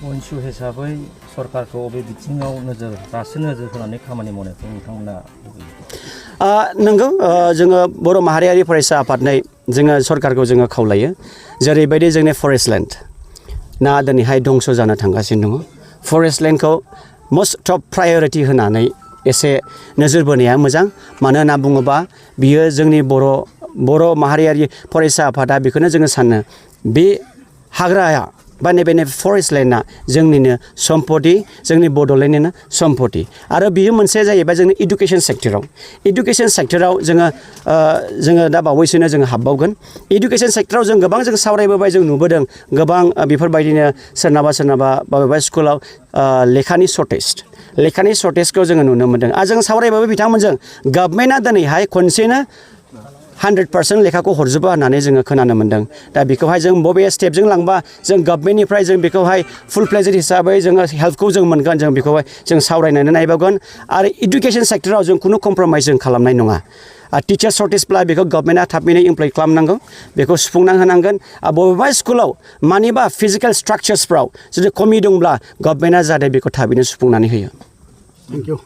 अनसु हिसाबै सरकारखौ बबे बिथिङाव रासो नोजोर होनानै खामानि मावनायखौ नोंथांमोना नंगौ जोङो बर' माहारियारि फरायसा आफादनै जोङो सरकारखौ जोङो खावलायो जेरैबायदि जोंनि फरेस्ट लेन्ड ना दिनैहाय धंस जानो थांगासिनो दङ फरेस्ट लेन्डखौ मस्ट टप प्रायरिटि होनानै एसे नोजोर बोनाया मोजां मानो होनना बुङोबा बियो जोंनि बर' माहारियारि फरायसा आफादा बेखौनो जोङो सानो बे हाग्राया बा नैबे फरेस्ट लेन्डआ जोंनिनो सम्पति जोंनि बड'लेण्डनिनो सम्पति आरो बियो मोनसे जाहैबाय जोंनि इडुकेसन सेक्टराव जोङो दा बावैसोनो जोङो हाबबावगोन इडुकेसन सेक्टराव जों गोबां जों सावरायबोबाय जों नुबोदों गोबां बेफोरबायदिनो सोरनाबा बबेबा स्कुलाव लेखानि सर्टेजखौ जोङो नुनो मोनदों आरो जों सावरायबाबो बिथांमोनजों गभर्नमेन्टआ दिनैहाय खनसेनो 100% लेखाखौ हरजोबा होननानै जोङो खोनानो मोनदों दा बेखौहाय जों बबे स्टेपजों लांबा जों गभर्नमेन्टनिफ्राय जों बेखौहाय फुल फ्लेजेड हिसाबै जोङो हेल्पखौ जों मोनगोन जों बेखौहाय जों सावरायनानै नायबावगोन आरो इडुकेसन सेक्टराव जों खुनु कमप्रमाइज जों खालामनाय नङा टिचार सर्टेजब्ला बेखौ गभर्नमेन्टआ थाबैनो इमप्लय खालामनांगौ बेखौ सुफुंना होनांगोन आरो बबेबा स्कुलाव मानिबा फिजिकेल स्ट्राक्चार्सफ्राव जुदि खमि दंब्ला गभर्नमेन्टआ जाहाथे बेखौ थाबैनो सुफुंनानै होयो थेंक इउ